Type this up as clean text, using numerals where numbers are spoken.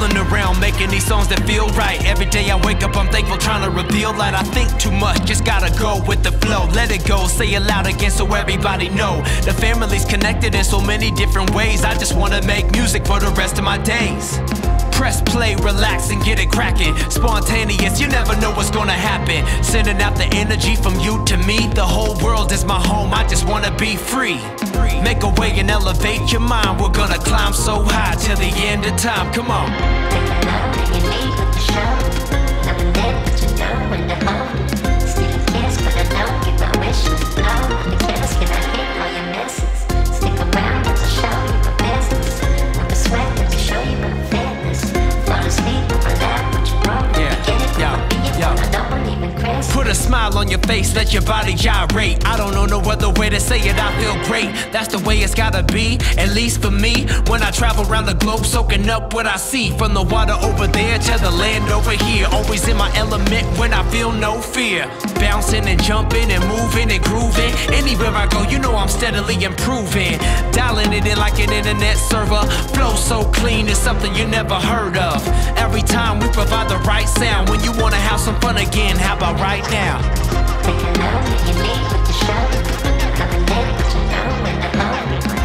fooling around, making these songs that feel right. Every day I wake up, I'm thankful, trying to reveal light. I think too much, just gotta go with the flow. Let it go, say it loud again so everybody know. The family's connected in so many different ways. I just wanna make music for the rest of my days. Press play, relax and get it cracking. Spontaneous, you never know what's gonna happen. Sending out the energy from you to me. The whole world is my home, I just wanna be free. Make a way and elevate your mind. We're gonna climb so high till the end of time. Come on. Take the love that you need with the show. Loving it, but you know when to hold it. Still a kiss, but I don't get my wishes. No, the kiss, can I hit all your misses? Stick around, let me show you my business. When the sweat, let me show you my fitness. Fall asleep on my lap, but you broke. Put a smile on your face, let your body gyrate. I don't know no other way to say it, I feel great. That's the way it's gotta be, at least for me. When I travel around the globe, soaking up what I see. From the water over there to the land over here. Always in my element when I feel no fear. Bouncing and jumping and moving and grooving. Anywhere I go, you know I'm steadily improving. Dialing it in like an internet server. Flow so clean, it's something you never heard of. Every time we provide the right sound. When you wanna have some fun again, how about right now? Take a love that you need with the show. Coming in, but you know when to hold it.